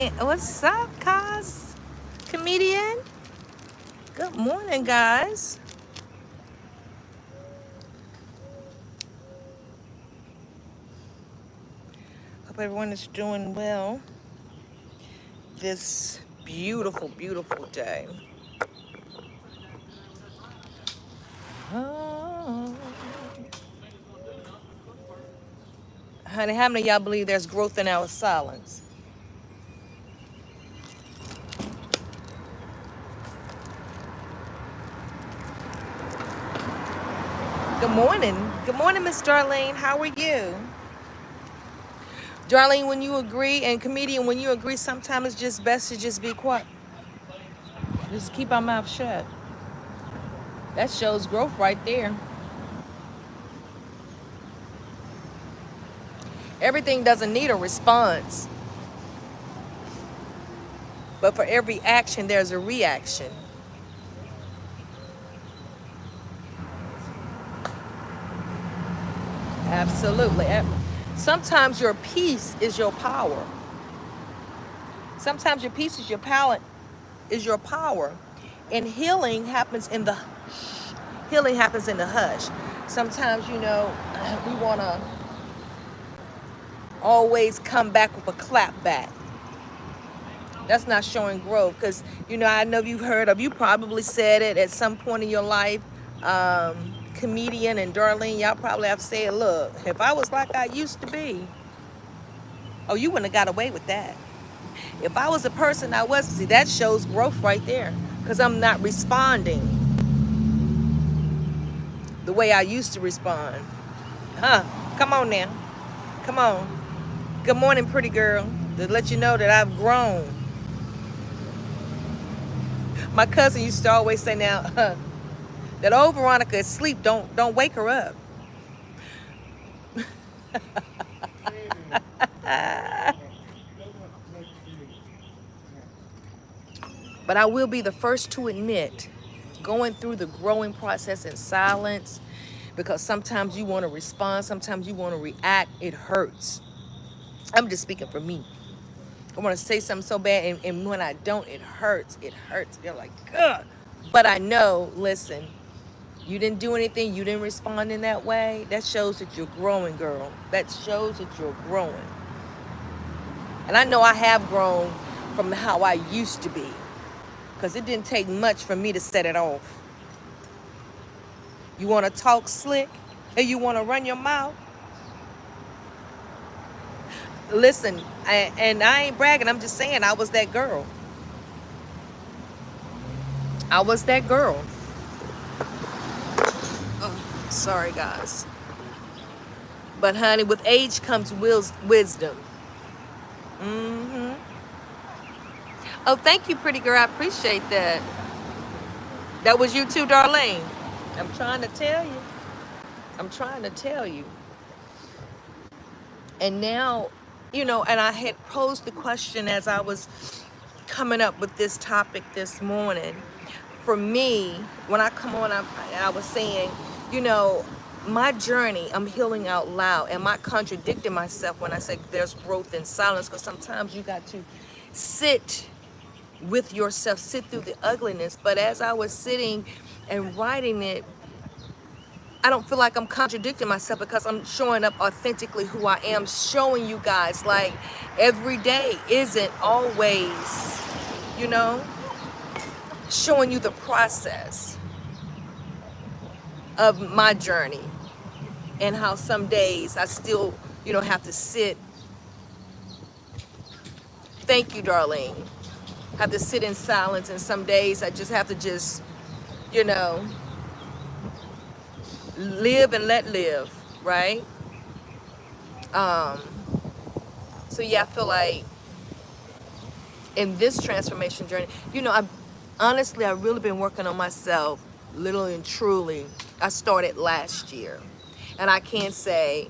What's up, Cos? Comedian? Good morning, guys. Hope everyone is doing well this beautiful, beautiful day. Oh. Honey, how many of y'all believe there's growth in our silence? Good morning. Good morning, Miss Darlene. How are you? Darlene, when you agree, and comedian, when you agree, sometimes it's just best to just be quiet. Just keep our mouth shut. That shows growth right there. Everything doesn't need a response, but for every action, there's a reaction. Absolutely. Sometimes your peace is your power. Sometimes your peace is your power, and healing happens in the hush. Sometimes, we want to always come back with a clap back. That's not showing growth, because I know you've heard of, you probably said it at some point in your life. Comedian and Darlene, y'all probably have said, look, if I was like I used to be, oh, you wouldn't have got away with that. If I was a person I was, see, that shows growth right there, because I'm not responding the way I used to respond. Huh? Come on now. Come on. Good morning, pretty girl. To let you know that I've grown. My cousin used to always say, now, that old Veronica is asleep. Don't wake her up. But I will be the first to admit, going through the growing process in silence, because sometimes you want to respond, sometimes you want to react, it hurts. I'm just speaking for me. I want to say something so bad, and when I don't, it hurts. It hurts. You're like, ugh. But I know, listen, you didn't do anything, you didn't respond in that way. That shows that you're growing, girl. That shows that you're growing. And I know I have grown from how I used to be, because it didn't take much for me to set it off. You want to talk slick, and you want to run your mouth? Listen, and I ain't bragging, I'm just saying I was that girl. I was that girl. Oh, sorry, guys. But honey, with age comes wisdom. Mm-hmm. Oh, thank you, pretty girl. I appreciate that. That was you too, Darlene. I'm trying to tell you. I'm trying to tell you. And now, and I had posed the question as I was coming up with this topic this morning. For me, when I come on, I was saying, my journey, I'm healing out loud. Am I contradicting myself when I say there's growth in silence? Because sometimes you got to sit with yourself, sit through the ugliness. But as I was sitting and writing it, I don't feel like I'm contradicting myself, because I'm showing up authentically who I am, showing you guys like every day isn't always, showing you the process of my journey, and how some days I still, have to sit. Thank you, Darlene. Have to sit in silence, and some days I just have to live and let live, right? So yeah, I feel like in this transformation journey, I've really been working on myself, literally and truly. I started last year, and I can say,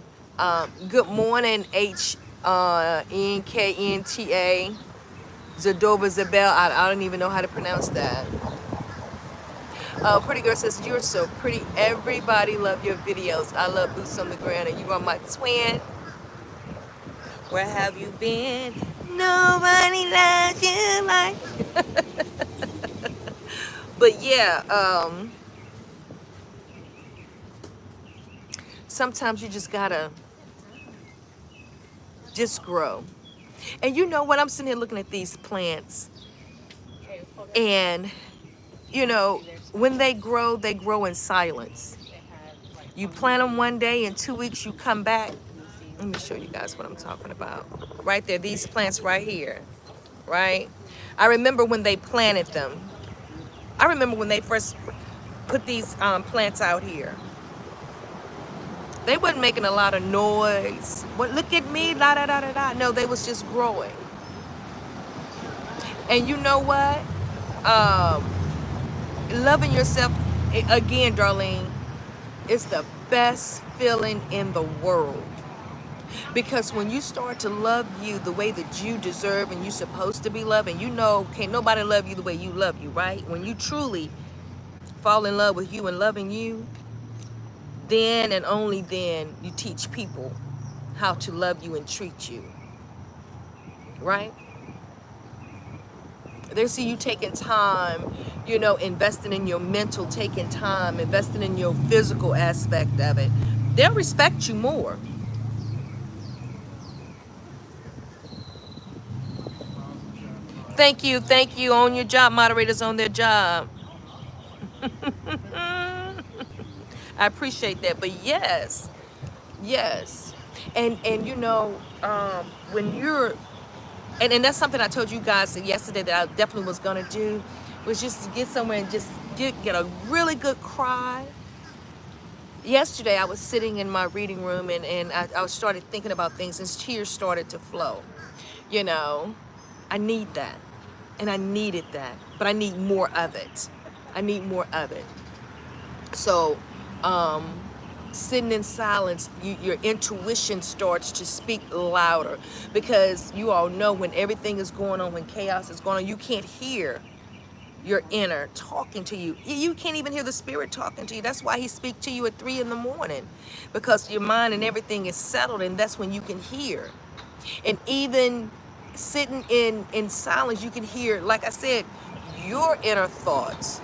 good morning, Nknta, Zadova Zabel. I don't even know how to pronounce that. Pretty girl says, you're so pretty. Everybody love your videos. I love boots on the ground, and you are my twin. Where have you been? Nobody loves you like. But yeah, sometimes you just gotta just grow. And you know what? I'm sitting here looking at these plants, and you know, when they grow in silence. You plant them one day, in 2 weeks you come back. Let me show you guys what I'm talking about. Right there, these plants right here, right? I remember when they planted them. I remember when they first put these plants out here. They wasn't making a lot of noise. What? Look at me, la da da da da. No, they was just growing. And you know what? Um, Loving yourself again, Darlene, is the best feeling in the world. Because when you start to love you the way that you deserve and you're supposed to be loved, and you know, can't nobody love you the way you love you, right? When you truly fall in love with you and loving you, then and only then you teach people how to love you and treat you, right? They see you taking time, you know, investing in your mental, taking time, investing in your physical aspect of it. They'll respect you more. Thank you. On your job, moderators on their job. I appreciate that. But yes, yes. And you know, when you're and that's something I told you guys yesterday that I definitely was gonna do, was just to get somewhere and just get a really good cry. Yesterday I was sitting in my reading room, and I started thinking about things, and tears started to flow. You know, I need that. And I needed that. But I need more of it. I need more of it. So, um, sitting in silence, your intuition starts to speak louder, because you all know when everything is going on, when chaos is going on, you can't hear your inner talking to you. You can't even hear the spirit talking to you. That's why he speaks to you at 3 in the morning, because your mind and everything is settled, and that's when you can hear. And even sitting in silence, you can hear, like I said, your inner thoughts,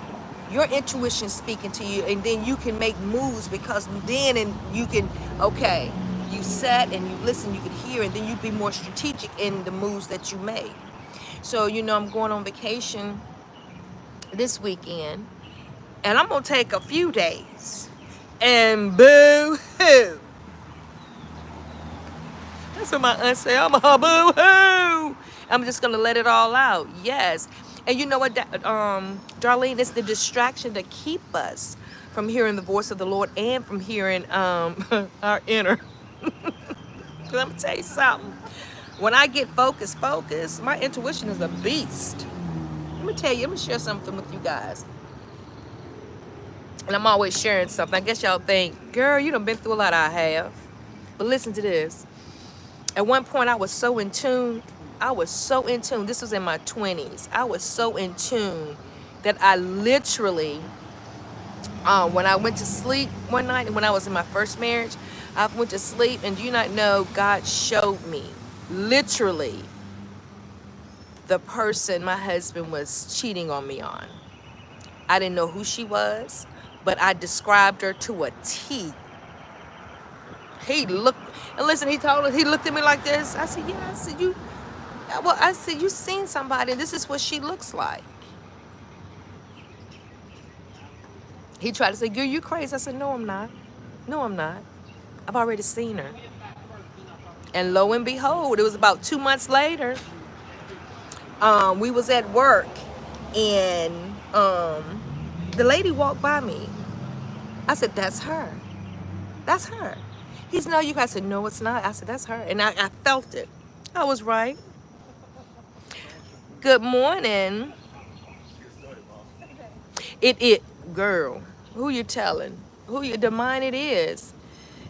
your intuition speaking to you, and then you can make moves, because then and you can, okay, you sat and you listen, you can hear, and then you be more strategic in the moves that you make. So you know, I'm going on vacation this weekend, and I'm gonna take a few days, and boo hoo, that's what my aunt say. I'm a boo hoo. I'm just gonna let it all out. Yes. And you know what, Darlene, it's the distraction to keep us from hearing the voice of the Lord and from hearing our inner. Cause I'm gonna tell you something. When I get focused, my intuition is a beast. Let me tell you, let me share something with you guys. And I'm always sharing something. I guess y'all think, girl, you done been through a lot. I have. But listen to this. At one point, I was so in tune. I was so in tune. This was in my 20s. I was so in tune that I literally, when I went to sleep one night, and when I was in my first marriage, I went to sleep, and do you not know, God showed me, literally, the person my husband was cheating on me on. I didn't know who she was, but I described her to a T. He looked, and listen, he looked at me like this. I said, yeah, I said, you seen somebody, and this is what she looks like. He tried to say, girl, you crazy. I said, no, I'm not. No, I'm not. I've already seen her. And lo and behold, it was about 2 months later, we was at work, and the lady walked by me. I said, that's her. That's her. He said, no, you guys. I said, no, it's not. I said, that's her. And I felt it. I was right. Good morning. Girl, who you telling? The mind it is.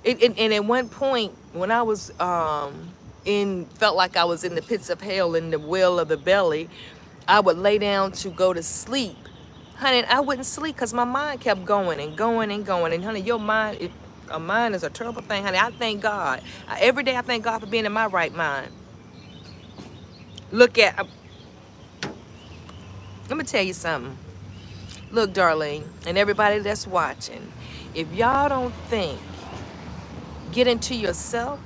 And at one point, when I was felt like I was in the pits of hell, in the well of the belly, I would lay down to go to sleep. Honey, I wouldn't sleep because my mind kept going and going and going. And honey, your mind, a mind is a terrible thing, honey. I thank God. Every day I thank God for being in my right mind. Look at, let me tell you something. Look, Darlene, and everybody that's watching, if y'all don't think, get into yourself,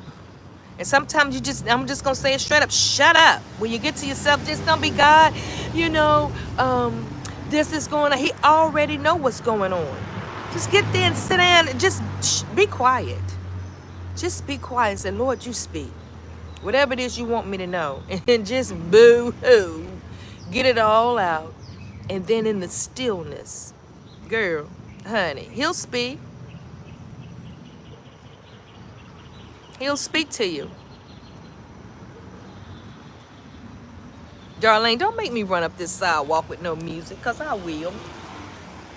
and sometimes you just, I'm just gonna say it straight up, shut up. When you get to yourself, just don't be God, you know, this is going on. He already know what's going on. Just get there and sit down and just be quiet. Just be quiet and say, Lord, you speak. Whatever it is you want me to know. And just boo-hoo. Get it all out. And then in the stillness, girl, honey, he'll speak. He'll speak to you. Darlene, don't make me run up this sidewalk with no music, because I will.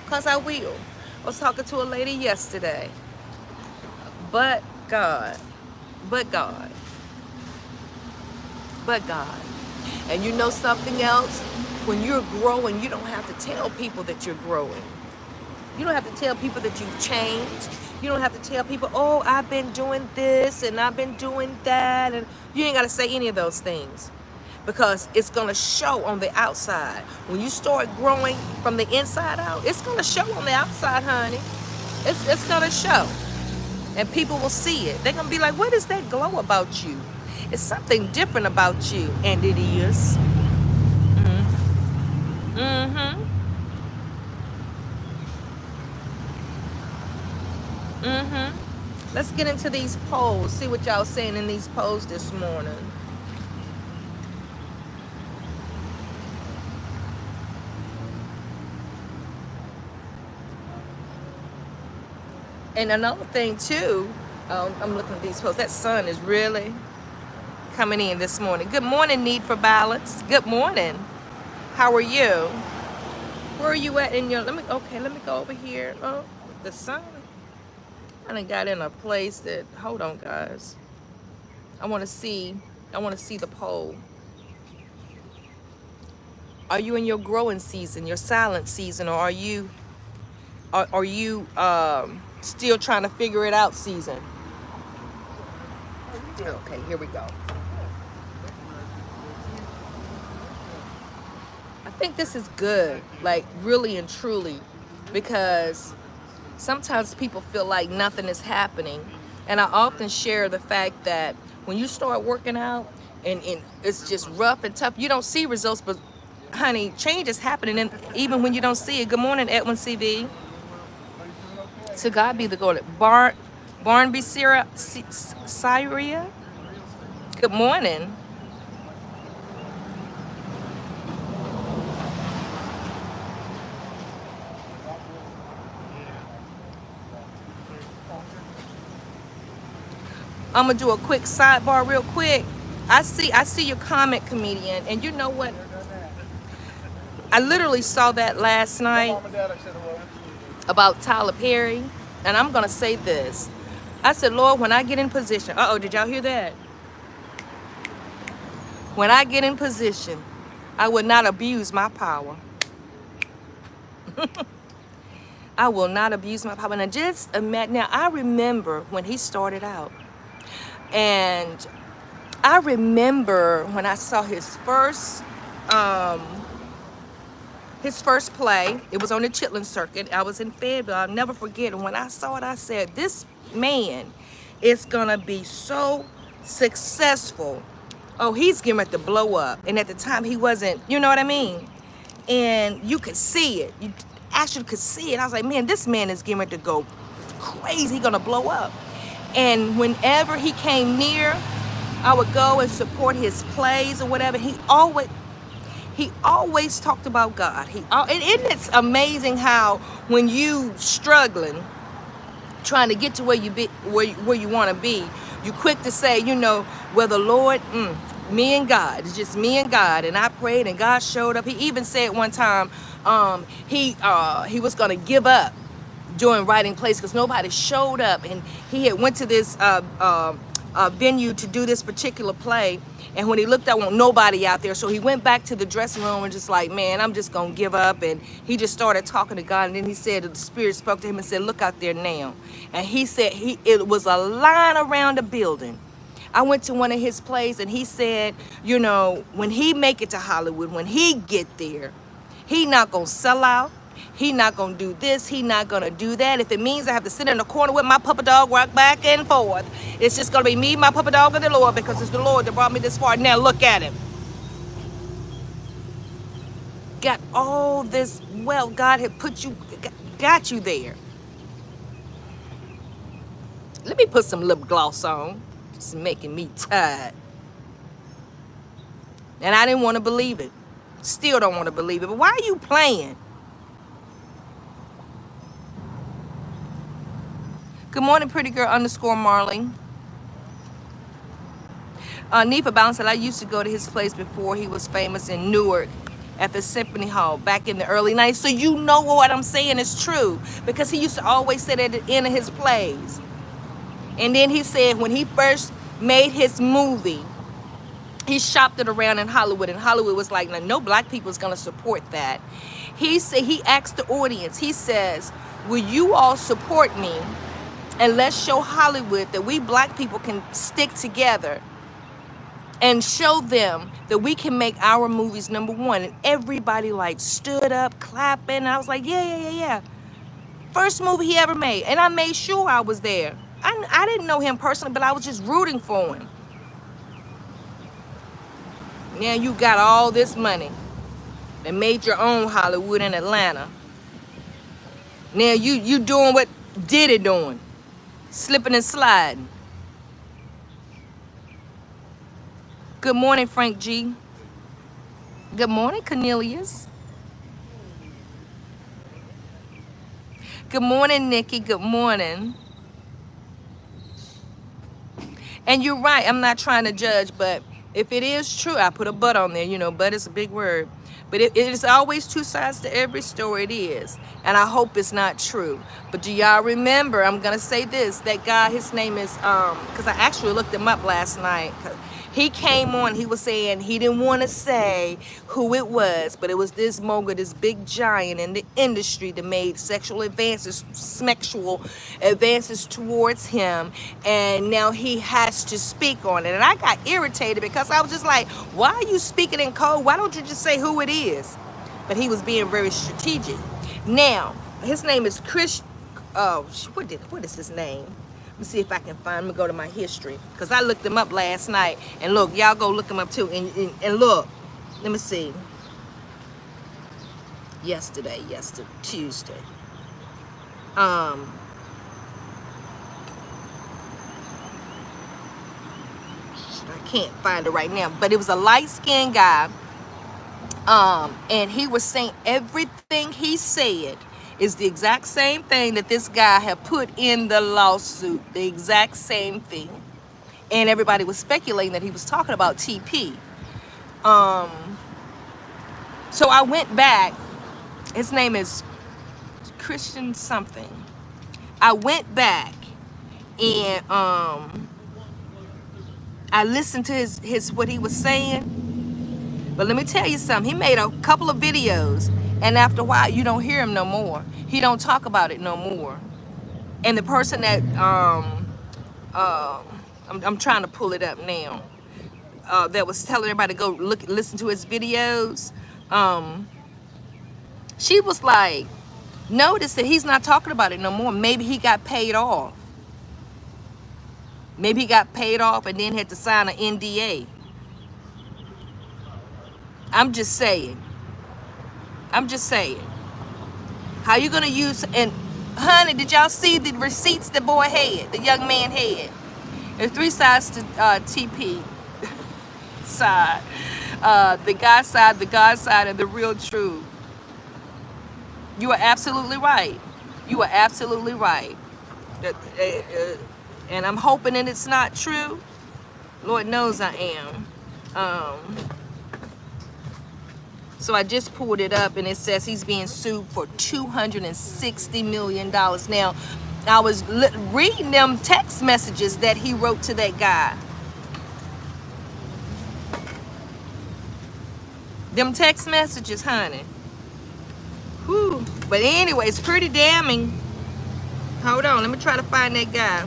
Because I will. I was talking to a lady yesterday. But God. But God. But God. And you know something else? When you're growing, you don't have to tell people that you're growing. You don't have to tell people that you've changed. You don't have to tell people, oh, I've been doing this and I've been doing that. And you ain't got to say any of those things, because it's going to show on the outside. When you start growing from the inside out, it's going to show on the outside, honey. It's going to show. And people will see it. They're going to be like, what is that glow about you? It's something different about you. And it is. Mm-hmm. Mm-hmm. Let's get into these polls. See what y'all saying in these polls this morning. And another thing too, I'm looking at these polls. That sun is really coming in this morning. Good morning, Need for Balance. Good morning. How are you? Where are you at in your, let me go over here. Oh, the sun. I done got in a place that, hold on guys. I want to see the poll. Are you in your growing season, your silent season, or are you still trying to figure it out season? Okay, here we go. I think this is good, like really and truly, because sometimes people feel like nothing is happening. And I often share the fact that when you start working out and it's just rough and tough, you don't see results, but honey, change is happening, and even when you don't see it. Good morning, Edwin CV. To God be the glory. Barnby Syria. Good morning. I'm gonna do a quick sidebar real quick. I see your comment, comedian, and you know what? I literally saw that last night about Tyler Perry, and I'm gonna say this. I said, Lord, when I get in position, did y'all hear that? When I get in position, I will not abuse my power. I will not abuse my power. Now just imagine, now I remember when he started out, and I remember when I saw his first play. It was on the Chitlin circuit. I was in Fayetteville. I'll never forget. And when I saw it, I said, this man is gonna be so successful. Oh, he's getting ready to blow up. And at the time he wasn't, you know what I mean? And you could see it. You actually could see it. I was like, man, this man is getting ready to go crazy. He's gonna blow up. And whenever he came near, I would go and support his plays or whatever. He always talked about God. And isn't it amazing how when you struggling, trying to get to where you want to be, you quick to say, well, the Lord, me and God, it's just me and God. And I prayed and God showed up. He even said one time he was going to give up doing writing plays because nobody showed up. And he had went to this venue to do this particular play. And when he looked, there wasn't nobody out there. So he went back to the dressing room and just like, man, I'm just going to give up. And he just started talking to God. And then he said, the Spirit spoke to him and said, look out there now. And he said, it was a line around the building. I went to one of his plays and he said, you know, when he make it to Hollywood, when he get there, he not gonna sell out. He not gonna do this. He not gonna do that. If it means I have to sit in the corner with my puppet dog, rock back and forth, it's just gonna be me, my puppet dog, and the Lord, because it's the Lord that brought me this far. Now look at him. Got all this wealth. God had put you, got you there. Let me put some lip gloss on. It's making me tired. And I didn't want to believe it. Still don't want to believe it. But why are you playing? Good morning, pretty girl underscore Marley. Neva Bounce said, I used to go to his place before he was famous in Newark at the Symphony Hall back in the early 90s. So you know what I'm saying is true, because he used to always sit at the end of his plays. And then he said when he first made his movie, he shopped it around in Hollywood, and Hollywood was like, no black people is going to support that. He said, he asked the audience, he says, will you all support me, and let's show Hollywood that we black people can stick together and show them that we can make our movies number one. And everybody like stood up clapping. And I was like, yeah. First movie he ever made. And I made sure I was there. I didn't know him personally, but I was just rooting for him. Now you got all this money and made your own Hollywood in Atlanta. Now you doing what Diddy doing. Slipping and sliding. Good morning, Frank G. Good morning, Cornelius. Good morning, Nikki. Good morning. And you're right, I'm not trying to judge, but if it is true, I put a but on there, you know, but is a big word. But it is always two sides to every story, it is. And I hope it's not true. But do y'all remember, I'm going to say this, that guy, his name is, because I actually looked him up last night. He came on, he was saying he didn't want to say who it was, but it was this mogul, this big giant in the industry that made sexual advances towards him, and now he has to speak on it. And I got irritated because I was just like, why are you speaking in code? Why don't you just say who it is? But he was being very strategic. Now, his name is Chris, what is his name? Let me see if I can find him and go to my history, because I looked him up last night. And look, y'all go look him up too. And look, let me see. Yesterday, Tuesday. I can't find it right now, but it was a light-skinned guy. And he was saying everything he said is the exact same thing that this guy had put in the lawsuit, the exact same thing. And everybody was speculating that he was talking about TP. So I went back. His name is Christian something. I went back and I listened to his what he was saying. But let me tell you something. He made a couple of videos, and after a while, you don't hear him no more. He don't talk about it no more. And the person that I'm trying to pull it up now, that was telling everybody to go listen to his videos. She was like, notice that he's not talking about it no more. Maybe he got paid off. Maybe he got paid off and then had to sign an NDA. I'm just saying. How you gonna use, and honey, did y'all see the receipts the boy had, the young man had? There's three sides to TP side. The God side, the God side, and the real truth. You are absolutely right. And I'm hoping that it's not true. Lord knows I am. So I just pulled it up, and it says he's being sued for $260 million. Now, I was reading them text messages that he wrote to that guy. Them text messages, honey. Whew. But anyway, it's pretty damning. Hold on, let me try to find that guy.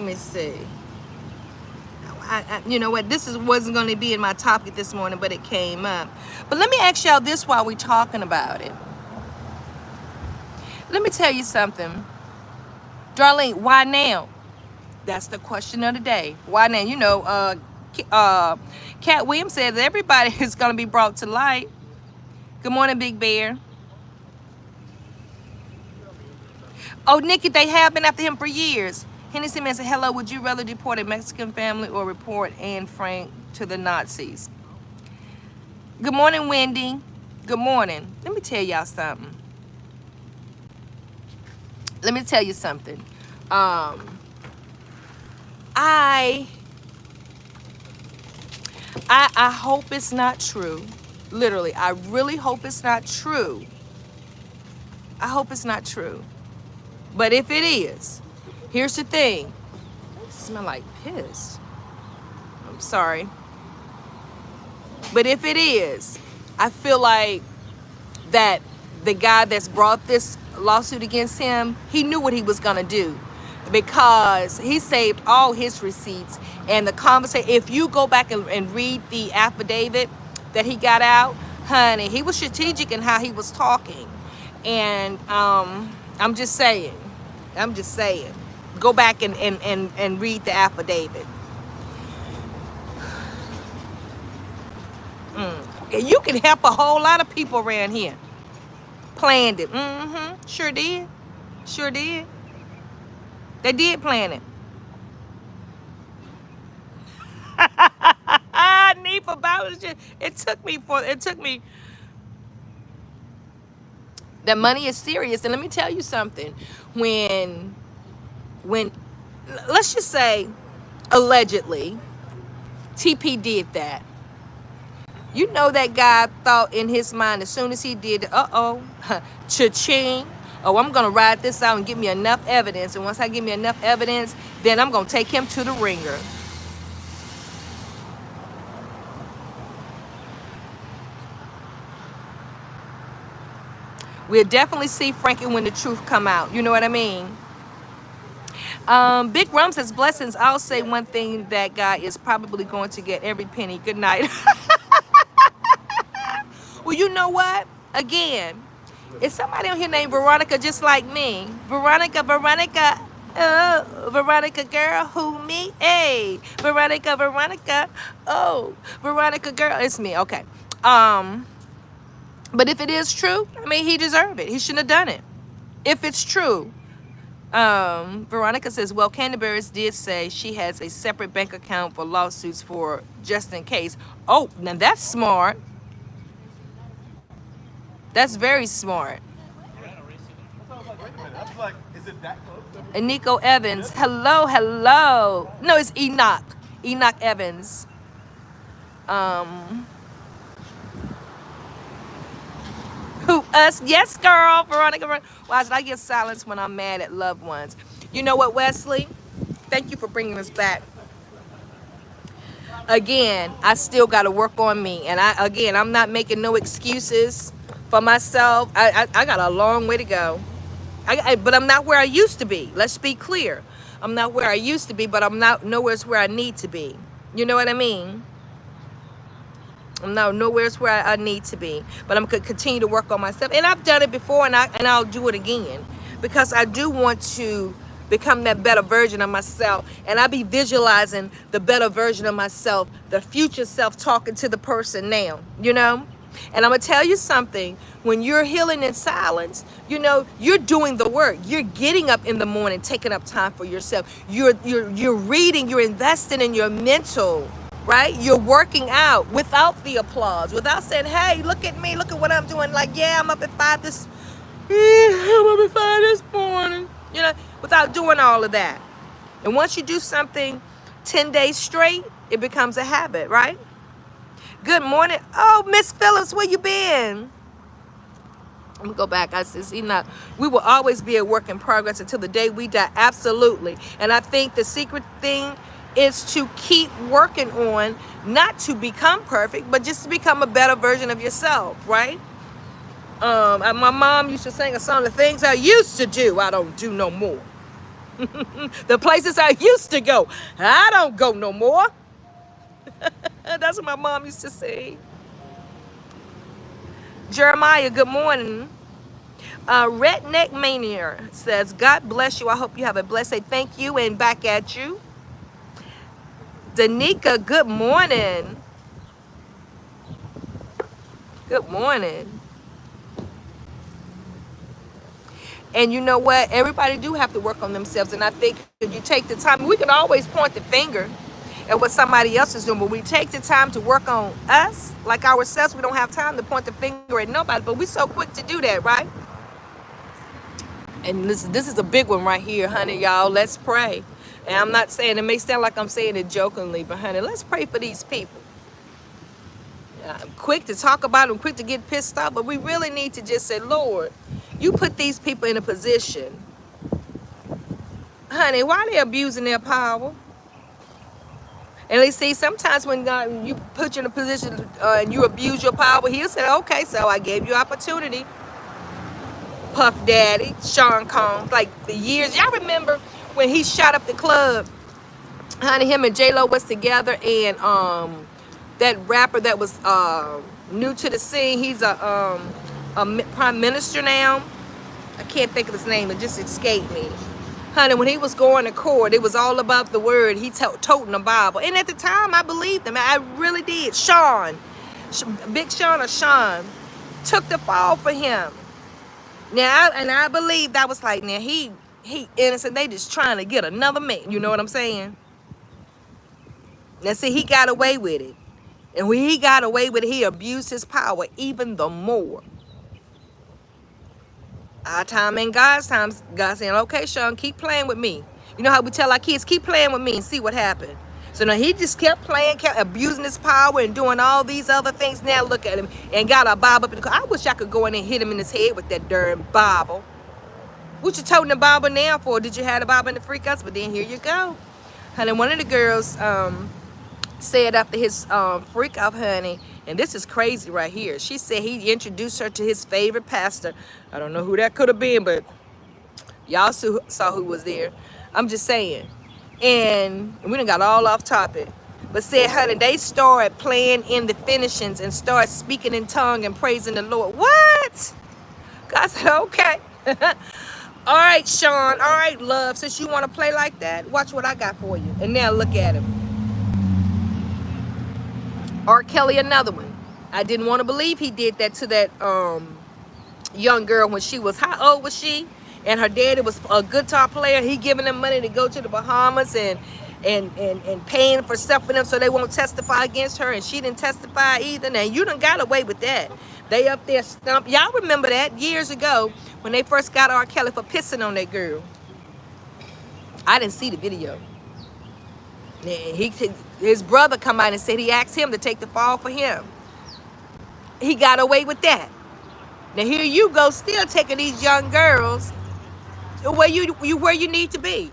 me see. You know what? Wasn't going to be in my topic this morning, but it came up. But let me ask y'all this while we're talking about it. Let me tell you something. Darlene, why now? That's the question of the day. Why now? You know, Cat Williams says everybody is going to be brought to light. Good morning, Big Bear. Oh, Nikki, they have been after him for years. Henson man said, hello, would you rather deport a Mexican family or report Anne Frank to the Nazis? Good morning, Wendy. Good morning. Let me tell y'all something. I hope it's not true. Literally, I really hope it's not true. I hope it's not true. But if it is, here's the thing. It smells like piss. I'm sorry. But if it is, I feel like that the guy that's brought this lawsuit against him, he knew what he was gonna do, because he saved all his receipts and the conversation. If you go back and read the affidavit that he got out, honey, he was strategic in how he was talking. And I'm just saying, go back and read the affidavit. And you can help a whole lot of people around here. Planned it. Sure did. Sure did. They did plan it. Need for balance. It took me. That money is serious. And let me tell you something. When let's just say, allegedly, TP did that. You know that guy thought in his mind as soon as he did, cha-ching, oh, I'm going to ride this out and give me enough evidence. And once I give me enough evidence, then I'm going to take him to the ringer. We'll definitely see Frankie when the truth come out. You know what I mean? Big Rum says, blessings. I'll say one thing, that guy is probably going to get every penny. Good night. Well, you know what? Again, it's somebody on here named Veronica just like me. Veronica, oh, Veronica girl, who me? Hey, Veronica, oh, Veronica girl, it's me. Okay. But if it is true, I mean, he deserved it. He shouldn't have done it. If it's true. Veronica says, well, Canterbury's did say she has a separate bank account for lawsuits for just in case. Oh, now that's smart. That's very smart. And Nico Evans, hello. No, it's Enoch Evans. Who, us? Yes, girl, Veronica. Why should I get silence when I'm mad at loved ones? You know what, Wesley? Thank you for bringing us back. Again, I still got to work on me. And I'm not making no excuses for myself. I got a long way to go. But I'm not where I used to be. Let's be clear. I'm not where I used to be, but I'm not nowhere where I need to be. You know what I mean? I'm not nowhere where I need to be, but I'm going to continue to work on myself. And I've done it before, and I'll do it again, because I do want to become that better version of myself. And I be visualizing the better version of myself, the future self, talking to the person now, you know? And I'm going to tell you something. When you're healing in silence, you know, you're doing the work. You're getting up in the morning, taking up time for yourself. You're reading, you're investing in your mental, right? You're working out without the applause, without saying, hey, look at me, look at what I'm doing. Like, yeah, I'm up at 5 this morning, you know, without doing all of that. And once you do something 10 days straight, it becomes a habit, right? Good morning. Oh, Miss Phillips, where you been? I'm gonna go back. I said, we will always be a work in progress until the day we die. Absolutely. And I think the secret thing is to keep working on, not to become perfect, but just to become a better version of yourself, right? My mom used to sing a song, the things I used to do, I don't do no more. The places I used to go, I don't go no more. That's what my mom used to say. Jeremiah, good morning. Redneck Mania says, God bless you. I hope you have a blessed day. Thank you, and back at you. Danica, good morning. Good morning. And you know what? Everybody do have to work on themselves. And I think if you take the time, we can always point the finger at what somebody else is doing. But we take the time to work on us, like ourselves, we don't have time to point the finger at nobody. But we're so quick to do that, right? And this is a big one right here, honey, y'all. Let's pray. And I'm not saying, it may sound like I'm saying it jokingly, but honey, let's pray for these people. I'm quick to talk about them, quick to get pissed off, but we really need to just say, Lord, you put these people in a position. Honey, why are they abusing their power? And they see, sometimes when God, you put you in a position and you abuse your power, he'll say, okay, so I gave you opportunity. Puff Daddy, Sean Combs, like the years. Y'all remember when he shot up the club? Honey, him and J-Lo was together, and that rapper that was new to the scene, he's a prime minister now. I can't think of his name, it just escaped me. Honey, when he was going to court, it was all about the word. He toting the Bible. And at the time, I believed him. I really did. Big Sean or Sean, took the fall for him. Now, I believe that was like, now he innocent. They just trying to get another man. You know what I'm saying? Now, see, he got away with it. And when he got away with it, he abused his power even the more. Our time and God's time, God saying, okay, Sean, keep playing with me. You know how we tell our kids, keep playing with me and see what happened. So now he just kept playing, kept abusing his power and doing all these other things. Now look at him and got a Bible up in the car. I wish I could go in and hit him in his head with that darn Bible. What you toting the Bible now for? Did you have the Bible in the freak us? But then here you go. Honey, one of the girls said after his freak off, honey, and this is crazy right here. She said he introduced her to his favorite pastor. I don't know who that could have been, but y'all saw who was there. I'm just saying. And we done got all off topic. But said, honey, they started playing in the finishings and started speaking in tongue and praising the Lord. What? God said, okay. All right, Sean. All right, love. Since you want to play like that, watch what I got for you. And now look at him. R. Kelly, another one. I didn't want to believe he did that to that young girl when she was, how old was she? And her daddy was a guitar player. He giving them money to go to the Bahamas and paying for stuff for them so they won't testify against her. And she didn't testify either. Now, you done got away with that. They up there stump. Y'all remember that years ago when they first got R. Kelly for pissing on that girl. I didn't see the video. His brother come out and said he asked him to take the fall for him. He got away with that. Now here you go, still taking these young girls where you need to be,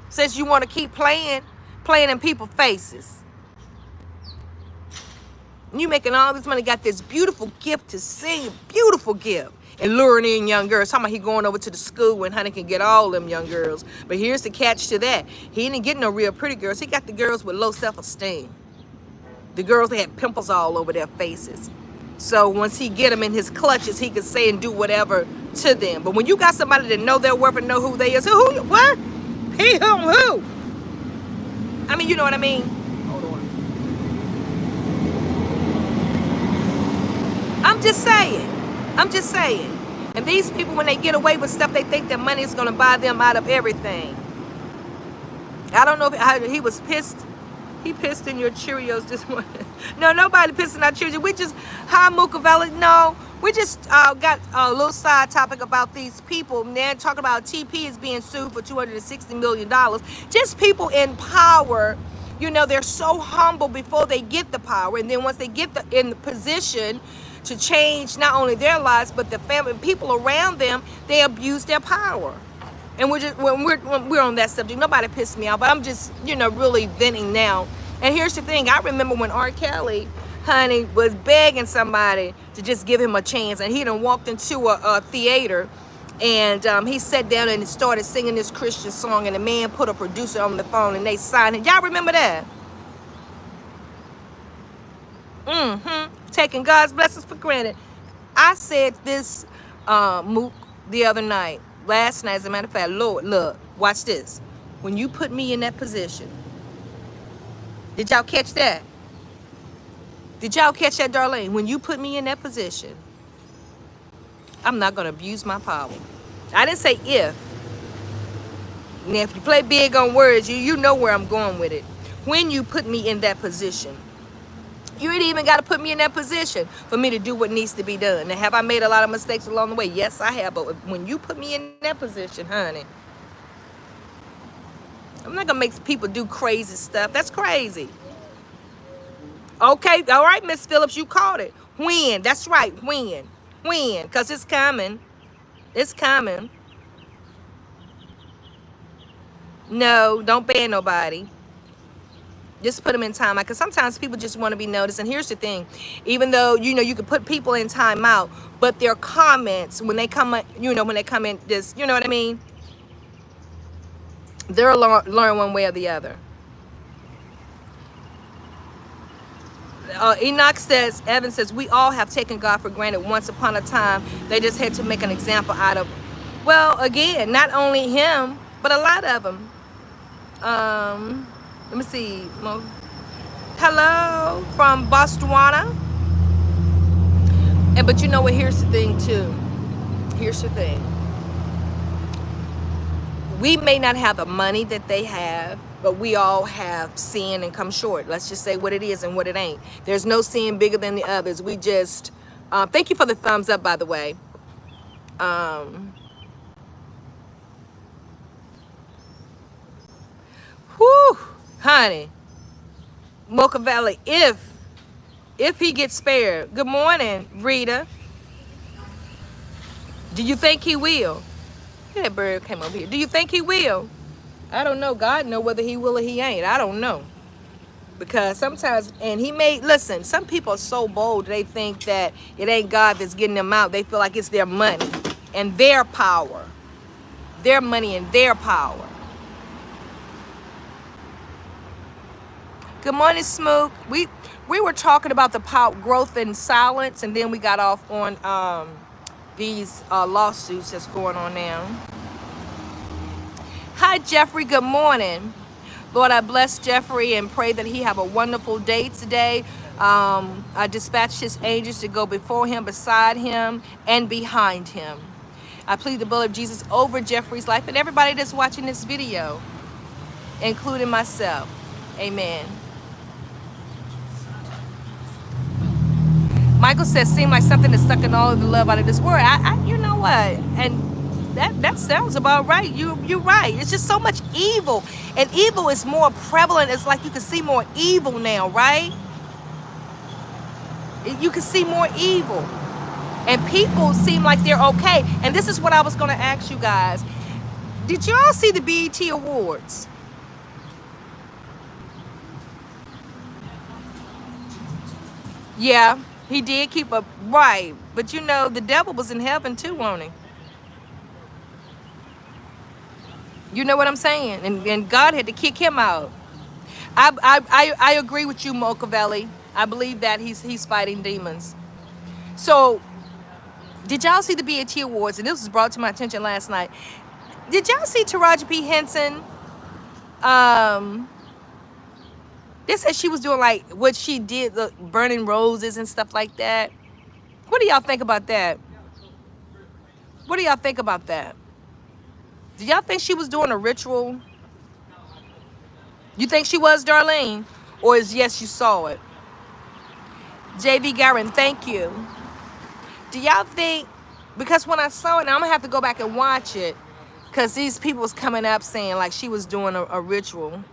since you want to keep playing in people's faces. You making all this money, got this beautiful gift to sing, beautiful gift, and luring in young girls. Talking about he going over to the school and honey can get all them young girls. But here's the catch to that: he didn't get no real pretty girls. He got the girls with low self-esteem. The girls that had pimples all over their faces. So once he get them in his clutches, he can say and do whatever to them. But when you got somebody that know their worth and know who they is, what? He who? I mean, you know what I mean? Hold on. I'm just saying. And these people, when they get away with stuff, they think that money is going to buy them out of everything. I don't know if he was pissed. He pissed in your Cheerios this morning. No, nobody pissed in our Cheerios. We just, hi, Mukavela. No, we just got a little side topic about these people. And they're talking about TP is being sued for $260 million. Just people in power, you know, they're so humble before they get the power. And then once they get in the position to change not only their lives, but the family and people around them, they abuse their power. And when we're on that subject, nobody pissed me off, but I'm just, you know, really venting now. And here's the thing: I remember when R. Kelly, honey, was begging somebody to just give him a chance, and he done walked into a theater And he sat down and started singing this Christian song, and the man put a producer on the phone, and they signed it. Y'all remember that? Taking God's blessings for granted. I said this, Mook, the other night, last night, as a matter of fact. Lord, look, watch this. When you put me in that position, did y'all catch that? Did y'all catch that, Darlene? When you put me in that position, I'm not going to abuse my power. I didn't say if. Now, if you play big on words, you know where I'm going with it. When you put me in that position, you ain't even got to put me in that position for me to do what needs to be done. Now, have I made a lot of mistakes along the way? Yes, I have. But when you put me in that position, honey, I'm not going to make people do crazy stuff. That's crazy. Okay, all right, Miss Phillips, you called it. When? That's right, when? When? Because it's coming. It's coming. No, don't ban nobody. Just put them in timeout, because sometimes people just want to be noticed. And here's the thing, even though you can put people in timeout, but their comments when they come, when they come in, this, you know what I mean? They'll learn one way or the other. Enoch says, Evan says, we all have taken God for granted once upon a time. They just had to make an example out of. Well, again, not only him, but a lot of them. Let me see. Hello from Botswana. But you know what? Here's the thing too. Here's the thing. We may not have the money that they have, but we all have sin and come short. Let's just say what it is and what it ain't. There's no sin bigger than the others. We just, thank you for the thumbs up, by the way. Whew, honey. Mocha Valley, if he gets spared. Good morning, Rita. Do you think he will? Yeah, that bird came over here. Do you think he will? I don't know. God know whether he will or he ain't. I don't know. Because sometimes, and he may, listen, some people are so bold, they think that it ain't God that's getting them out. They feel like it's their money and their power. Their money and their power. Good morning, Smook. We were talking about the power, growth in silence, and then we got off on these lawsuits that's going on now. Hi, Jeffrey. Good morning. Lord, I bless Jeffrey and pray that he have a wonderful day today. I dispatch his angels to go before him, beside him, and behind him. I plead the blood of Jesus over Jeffrey's life and everybody that's watching this video, including myself. Amen. Michael says, seem like something that's sucking all of the love out of this world. You know what? And that sounds about right. You're right. It's just so much evil. And evil is more prevalent. It's like you can see more evil now, right? You can see more evil. And people seem like they're okay. And this is what I was going to ask you guys. Did y'all see the BET Awards? Yeah, he did keep up, right. But you know, the devil was in heaven too, wasn't he? You know what I'm saying? And God had to kick him out. I agree with you, Mochavelli. I believe that he's fighting demons. So, did y'all see the BET Awards? And this was brought to my attention last night. Did y'all see Taraji P. Henson? They said she was doing like what she did, the burning roses and stuff like that. What do y'all think about that? What do y'all think about that? Do y'all think she was doing a ritual? You think she was, Darlene? Or is yes, you saw it? JV Garin, thank you. Do y'all think, because when I saw it, and I'm gonna have to go back and watch it, because these people was coming up saying like she was doing a ritual.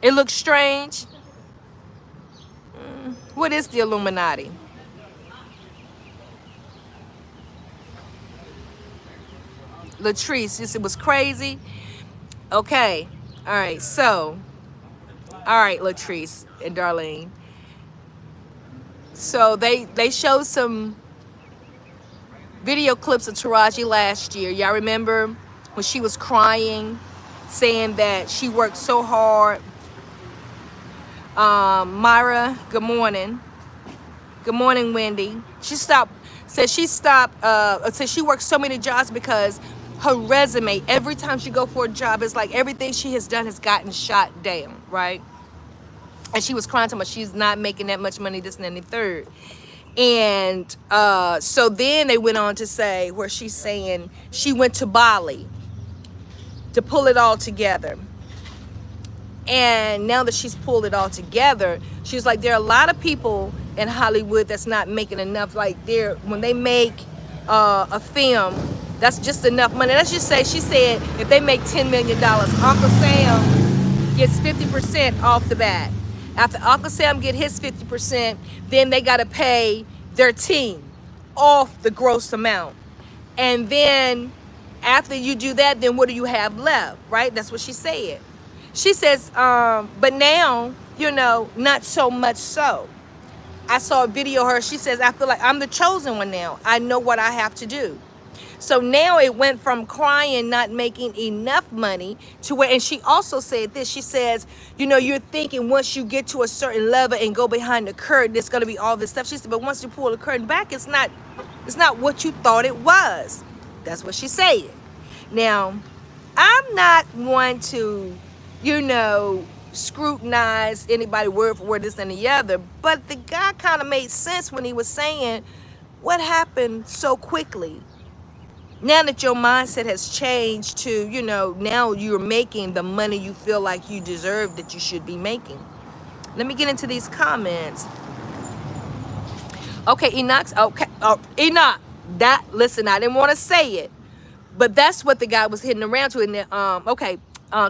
It looks strange. What is the Illuminati? Latrice, yes, it was crazy. Okay, all right, so, all right, Latrice and Darlene. So they showed some video clips of Taraji last year. Y'all remember when she was crying, saying that she worked so hard. Myra, good morning. Good morning, Wendy. Said she worked so many jobs because her resume, every time she go for a job, it's like everything she has done has gotten shot down, right? And she was crying to me, she's not making that much money, this and that and the third. And so then they went on to say, where she's saying she went to Bali to pull it all together. And now that she's pulled it all together, she's like, there are a lot of people in Hollywood that's not making enough. Like, when they make a film, that's just enough money. Let's just say, she said, if they make $10 million, Uncle Sam gets 50% off the bat. After Uncle Sam get his 50%, then they got to pay their team off the gross amount. And then after you do that, then what do you have left, right? That's what she said. She says, but now, not so much so. I saw a video of her. She says, I feel like I'm the chosen one now. I know what I have to do. So now it went from crying, not making enough money, to where, and she also said this, she says, you're thinking once you get to a certain level and go behind the curtain, there's going to be all this stuff. She said, but once you pull the curtain back, it's not what you thought it was. That's what she said. Now, I'm not one to, scrutinize anybody word for word, this and the other, but the guy kind of made sense when he was saying, what happened so quickly? Now that your mindset has changed to, now you're making the money you feel like you deserve, that you should be making. Let me get into these comments. Okay, Enoch, listen, I didn't want to say it, but that's what the guy was hitting around to. And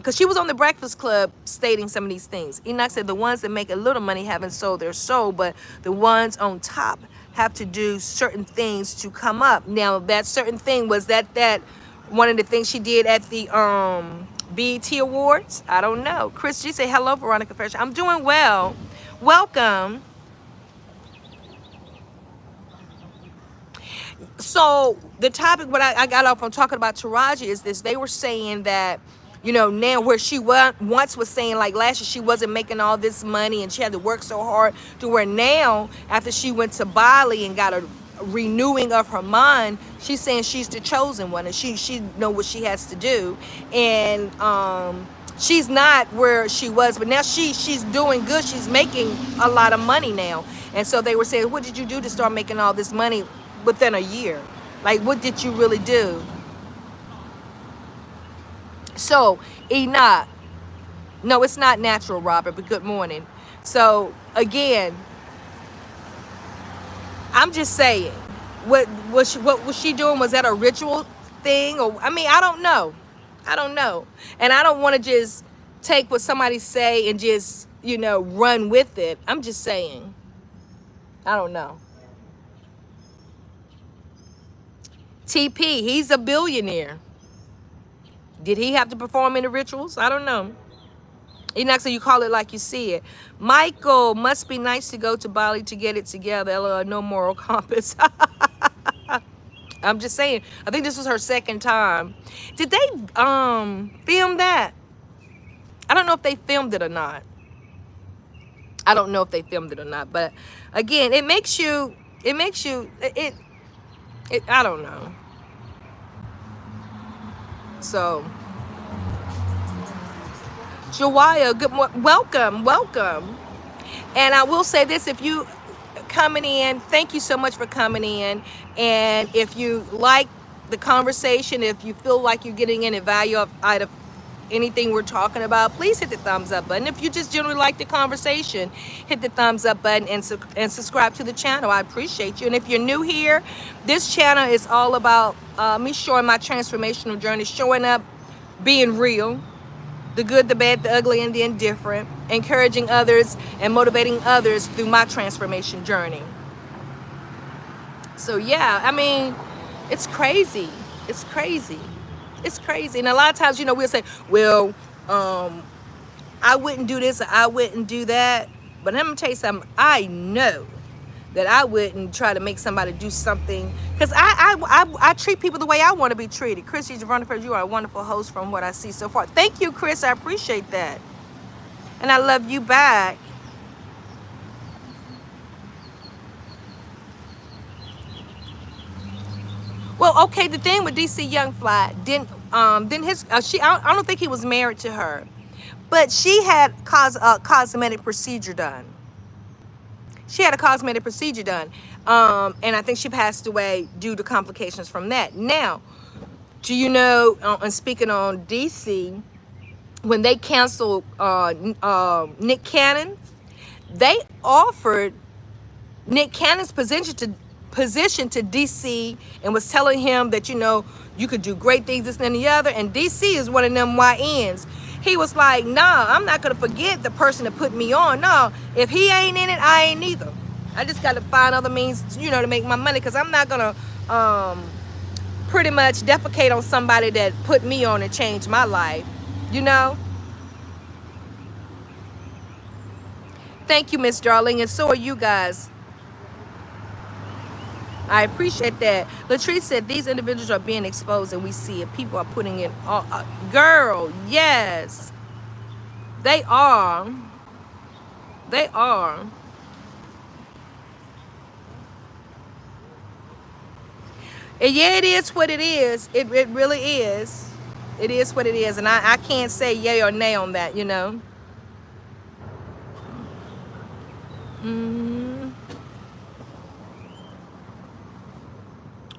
because she was on the Breakfast Club stating some of these things. Enoch said the ones that make a little money haven't sold their soul, but the ones on top have to do certain things to come up. Now, that certain thing, was that one of the things she did at the BET Awards? I don't know. Chris G say, hello, Veronica Fresh. I'm doing well. Welcome. So the topic, what I got off on talking about Taraji is this. They were saying that, now where she once was saying, like last year, she wasn't making all this money and she had to work so hard, to where now, after she went to Bali and got a renewing of her mind, she's saying she's the chosen one and she know what she has to do. And she's not where she was, but now she's doing good. She's making a lot of money now. And so they were saying, what did you do to start making all this money within a year? Like, what did you really do? So, Enoch, no, it's not natural, Robert, but good morning. So, again, I'm just saying, what was she doing? Was that a ritual thing? Or, I don't know. And I don't want to just take what somebody say and just, run with it. I'm just saying. I don't know. TP, he's a billionaire. Did he have to perform any rituals? I don't know. Enoch, so you call it like you see it. Michael, must be nice to go to Bali to get it together. No moral compass. I'm just saying. I think this was her second time. Did they film that? I don't know if they filmed it or not. But again, it makes you, I don't know. So, Jawaya, good morning. Welcome. And I will say this, if you coming in, thank you so much for coming in. And if you like the conversation, if you feel like you're getting any value out of anything we're talking about, please hit the thumbs up button. If you just generally like the conversation, hit the thumbs up button and subscribe to the channel. I appreciate you. And if you're new here, this channel is all about me showing my transformational journey, showing up, being real, the good, the bad, the ugly, and the indifferent, encouraging others and motivating others through my transformation journey. So yeah, it's crazy. It's crazy. And a lot of times, we'll say, well, I wouldn't do this, or I wouldn't do that. But I'm going to tell you something. I know that I wouldn't try to make somebody do something, because I treat people the way I want to be treated. Chrissy Rutherford, you are a wonderful host from what I see so far. Thank you, Chris. I appreciate that. And I love you back. Well, okay, the thing with DC Young Fly, didn't his I don't think he was married to her, but she had cosmetic procedure done. She had a cosmetic procedure done, and I think she passed away due to complications from that. Now, do you know? And speaking on DC, when they canceled Nick Cannon, they offered Nick Cannon's position to DC and was telling him that, you know, you could do great things, this and the other. And DC is one of them YNs. He was like, nah, I'm not gonna forget the person that put me on. No, if he ain't in it, I ain't either. I just gotta find other means, you know, to make my money, because I'm not gonna pretty much defecate on somebody that put me on and changed my life, you know. Thank you, Miss Darling, and so are you guys. I appreciate that. Latrice said these individuals are being exposed and we see it. People are putting in all, girl, yes. They are. They are. And yeah, it is what it is. It really is. It is what it is. And I can't say yay or nay on that, you know.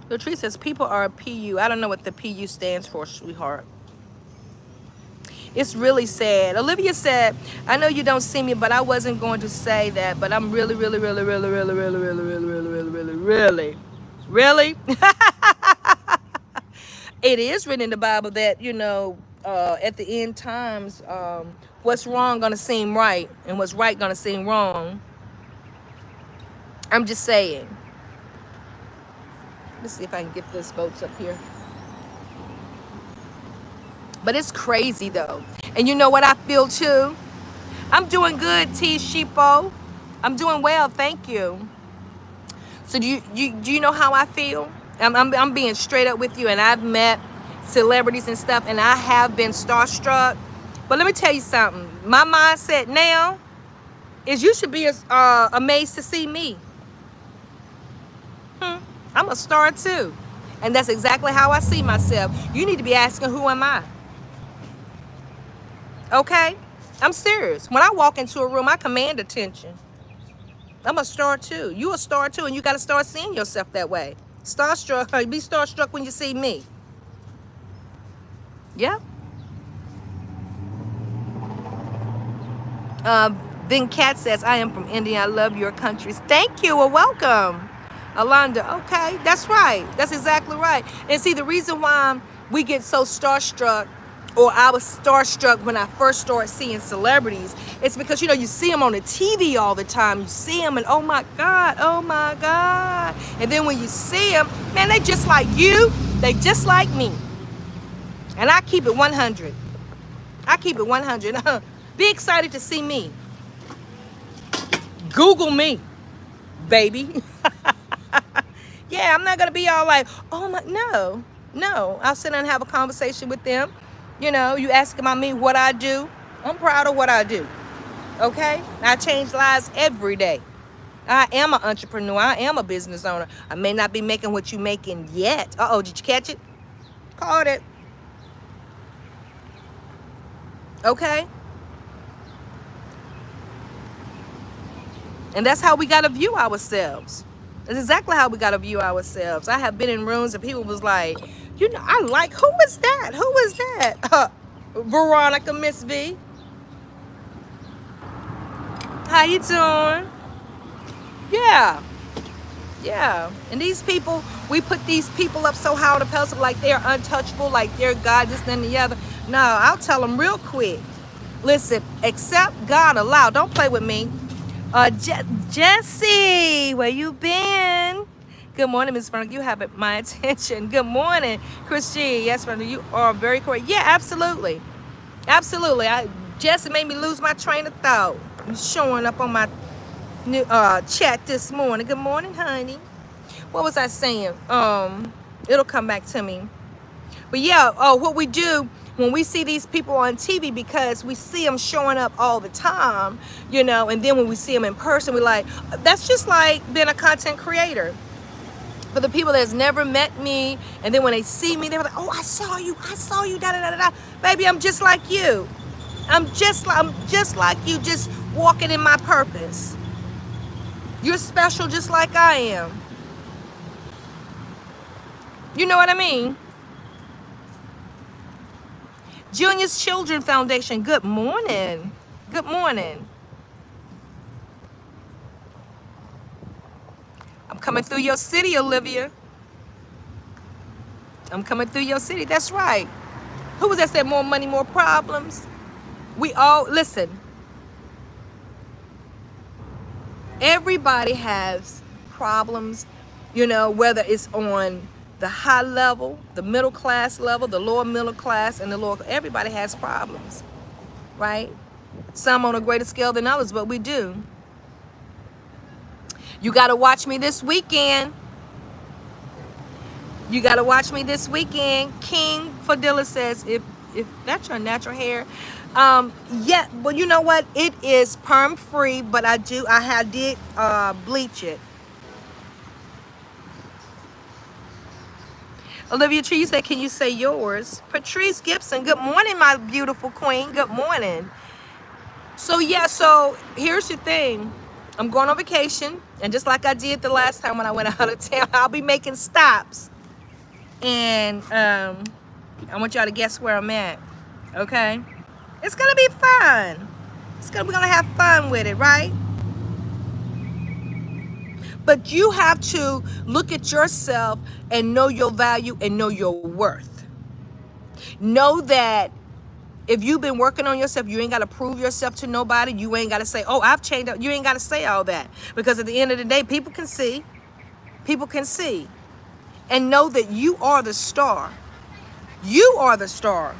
Latrice says people are a PU. I don't know what the PU stands for, sweetheart. It's really sad. Olivia said, I know you don't see me, but I wasn't going to say that, but I'm really it is written in the Bible that, you know, at the end times, what's wrong gonna seem right and what's right gonna seem wrong. I'm just saying. Let's see if I can get this boats up here. But it's crazy though. And you know what I feel too? I'm doing good, T Sheepo. I'm doing well, thank you. So do you know how I feel? I'm being straight up with you, and I've met celebrities and stuff, and I have been starstruck. But let me tell you something. My mindset now is you should be amazed to see me. I'm a star too. And that's exactly how I see myself. You need to be asking, who am I? Okay? I'm serious. When I walk into a room, I command attention. I'm a star too. You a star too, and you got to start seeing yourself that way. Starstruck, be starstruck when you see me. Yeah. Then Kat says, I am from India. I love your countries. Thank you. Well, welcome. Alonda, okay, that's right. That's exactly right. And see, the reason why we get so starstruck, or I was starstruck when I first started seeing celebrities, it's because, you know, you see them on the TV all the time. You see them and, oh my God, oh my God. And then when you see them, man, they just like you. They just like me. And I keep it 100. I keep it 100. Be excited to see me. Google me, baby. Yeah, I'm not going to be all like, oh my, no. I'll sit and have a conversation with them. You know, you ask about me, what I do. I'm proud of what I do. Okay? I change lives every day. I am an entrepreneur. I am a business owner. I may not be making what you're making yet. Uh-oh, did you catch it? Caught it. Okay? And that's how we got to view ourselves. That's exactly how we got to view ourselves. I have been in rooms and people was like, you know, I like, who is that? Who is that? Veronica, Miss V. How you doing? Yeah. And these people, we put these people up so high on the pedestal like they're untouchable, like they're God, this and the other. No, I'll tell them real quick. Listen, except God allow. Don't play with me. Jesse, where you been? Good morning, Miss Frank. You have my attention. Good morning, Chris G. Yes, Frank, you are very correct. Yeah, absolutely. Jesse made me lose my train of thought. I'm showing up on my chat this morning. Good morning, honey. What was I saying? It'll come back to me. But yeah, what we do when we see these people on TV, because we see them showing up all the time, and then when we see them in person, we're like, that's just like being a content creator. For the people that's never met me, and then when they see me, they're like, oh, I saw you, da da da da da. Baby, I'm just like you. I'm just like you, just walking in my purpose. You're special just like I am. You know what I mean? Junior's Children Foundation, good morning. Good morning. I'm coming through your city, Olivia. I'm coming through your city. That's right. Who was that said more money, more problems? We all, listen, everybody has problems, whether it's on the high level, the middle class level, the lower middle class, and the lower, everybody has problems, right? Some on a greater scale than others, but we do. You got to watch me this weekend. You got to watch me this weekend. King Fadilla says, if that's your natural hair, yeah, but you know what? It is perm free, but I did bleach it. Olivia Tree, you said, can you say yours? Patrice Gibson, good morning, my beautiful queen. Good morning. So yeah, so here's the thing. I'm going on vacation, and just like I did the last time when I went out of town, I'll be making stops. And I want y'all to guess where I'm at. Okay? It's gonna be fun. We're gonna have fun with it, right? But you have to look at yourself and know your value and know your worth. Know that if you've been working on yourself, you ain't got to prove yourself to nobody. You ain't got to say, oh, I've changed up. You ain't got to say all that. Because at the end of the day, people can see. People can see. And know that you are the star. You are the star.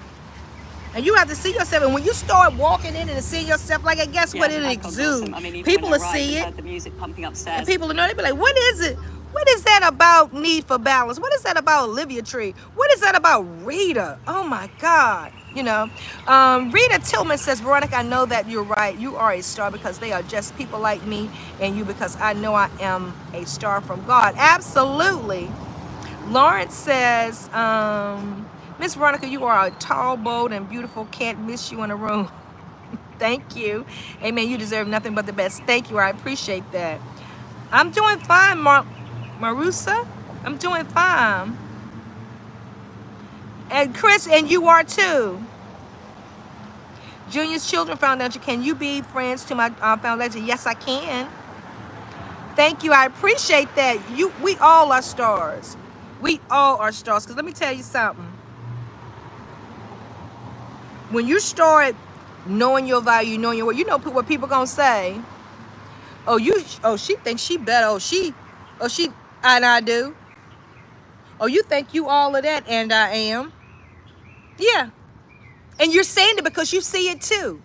And you have to see yourself. And when you start walking in and seeing yourself like it, guess what? It exudes. Awesome. I mean, people will see it. The music pumping upstairs. And people will know. They'll be like, what is it? What is that about Need for Balance? What is that about Olivia Tree? What is that about Rita? Oh my God. Rita Tillman says, Veronica, I know that you're right. You are a star because they are just people like me and you, because I know I am a star from God. Absolutely. Lawrence says, Miss Veronica, you are a tall, bold, and beautiful. Can't miss you in a room. Thank you. Amen. You deserve nothing but the best. Thank you. I appreciate that. I'm doing fine, Marusa. I'm doing fine. And Chris, and you are too. Junior's Children Foundation, can you be friends to my foundation? Yes, I can. Thank you. I appreciate that. We all are stars. We all are stars. Because let me tell you something. When you start knowing your value, knowing your worth, you know what people gonna say. She thinks she better. And I do. Oh, you think you all of that, and I am. Yeah. And you're saying it because you see it too.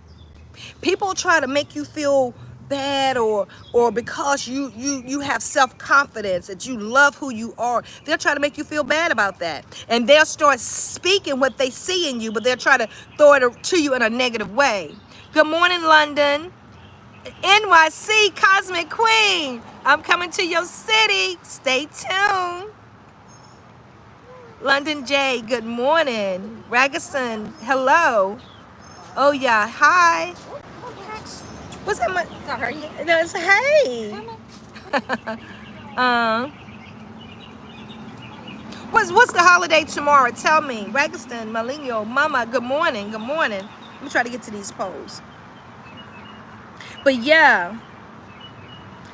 People try to make you feel bad or because you have self-confidence, that you love who you are. They'll try to make you feel bad about that. And they'll start speaking what they see in you, but they'll try to throw it to you in a negative way. Good morning, London. NYC Cosmic Queen. I'm coming to your city. Stay tuned. London J, good morning. Ragason, hello. Oh yeah, hi. What's that? Sorry. No, it's hey. What's the holiday tomorrow? Tell me. Ragaston, Maligno, Mama, good morning. Good morning. Let me try to get to these polls. But yeah,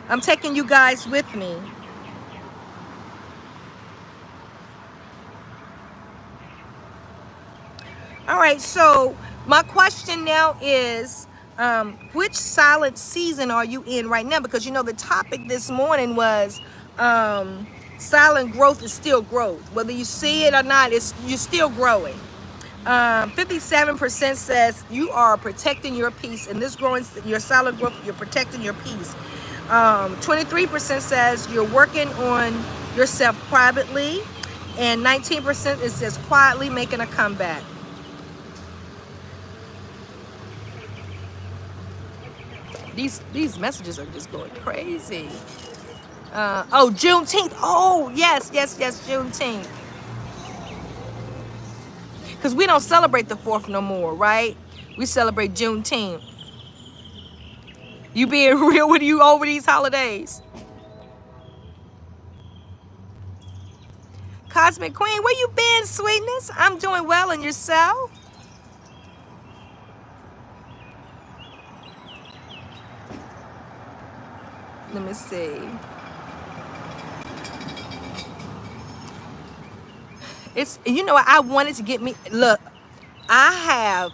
I'm taking you guys with me. All right, so my question now is, which silent season are you in right now? Because the topic this morning was silent growth is still growth. Whether you see it or not, you're still growing. 57% says you are protecting your peace. In this growing, your silent growth, you're protecting your peace. 23% says you're working on yourself privately, and 19% it says quietly making a comeback. These messages are just going crazy. Oh, Juneteenth. Oh, yes, yes, yes, Juneteenth. Because we don't celebrate the 4th no more, right? We celebrate Juneteenth. You being real with you over these holidays. Cosmic Queen, where you been, sweetness? I'm doing well, and yourself? Let me see. It's, you know, I wanted to get me, look, I have,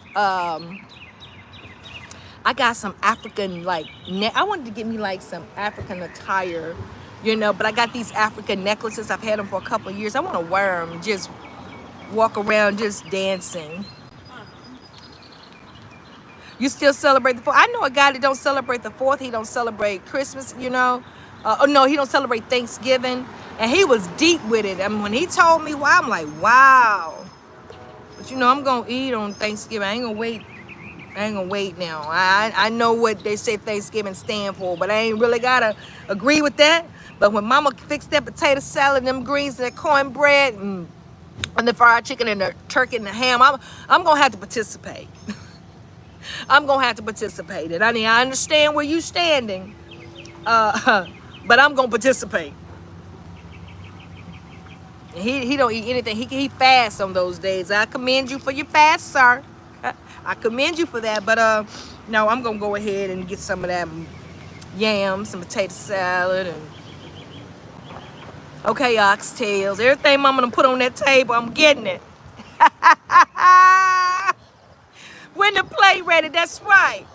I got some African, like, I wanted to get me like some African attire, you know, but I got these African necklaces. I've had them for a couple of years. I want to wear them, just walk around just dancing. You still celebrate the 4th? I know a guy that don't celebrate the 4th. He don't celebrate Christmas, you know. Oh, no, he don't celebrate Thanksgiving. And he was deep with it. I mean, when he told me why, I'm like, wow. But, you know, I'm going to eat on Thanksgiving. I ain't going to wait. I ain't going to wait now. I know what they say Thanksgiving stand for, but I ain't really got to agree with that. But when Mama fixed that potato salad, them greens, and that cornbread, and the fried chicken, and the turkey, and the ham, I'm going to have to participate. I'm gonna have to participate. And I mean, I understand where you standing, but I'm gonna participate. And he don't eat anything. He fasts on those days. I commend you for your fast, sir. I commend you for that. But no, I'm gonna go ahead and get some of that yams, some potato salad, and okay, oxtails. Everything Mama done put on that table, I'm getting it. When the plate ready, that's right.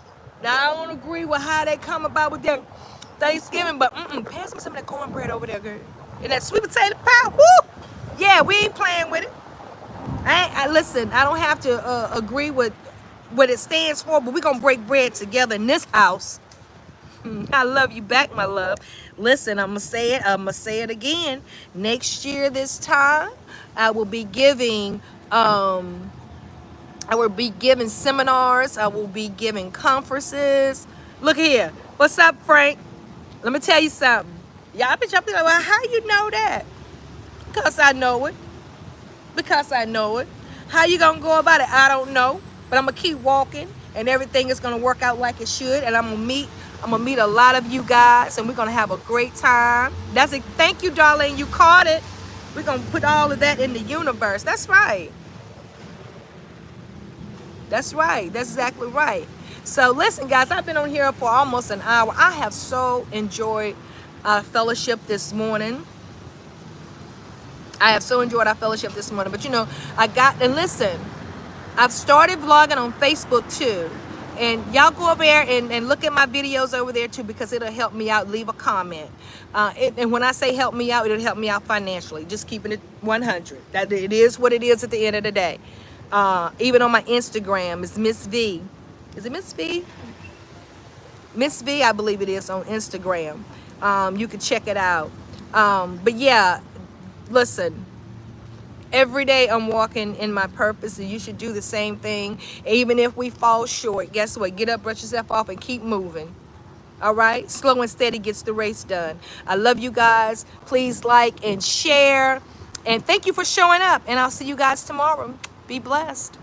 Now, I don't agree with how they come about with their Thanksgiving, but pass me some of that cornbread over there, girl. And that sweet potato pie, woo! Yeah, we ain't playing with it. Listen, I don't have to agree with what it stands for, but we're going to break bread together in this house. I love you back, my love. Listen, I'm going to say it again. Next year, this time, I will be giving... I will be giving seminars. I will be giving conferences. Look here. What's up, Frank? Let me tell you something. Y'all be like, well, how you know that? Because I know it. Because I know it. How you going to go about it? I don't know. But I'm going to keep walking, and everything is going to work out like it should. And I'm going to meet a lot of you guys, and we're going to have a great time. That's it. Thank you, darling. You caught it. We're going to put all of that in the universe. That's right. That's right. That's exactly right. So listen, guys, I've been on here for almost an hour. I have so enjoyed our fellowship this morning. I have so enjoyed our fellowship this morning. But, you know, and listen, I've started vlogging on Facebook, too. And y'all go over there and look at my videos over there, too, because it'll help me out. Leave a comment. And when I say help me out, it'll help me out financially. Just keeping it 100. That it is what it is at the end of the day. Even on my Instagram, it's Miss V. Is it Miss V? Miss V, I believe it is on Instagram. You can check it out. But yeah, listen, every day I'm walking in my purpose, and you should do the same thing. Even if we fall short, guess what? Get up, brush yourself off, and keep moving. All right? Slow and steady gets the race done. I love you guys. Please like and share. And thank you for showing up. And I'll see you guys tomorrow. Be blessed.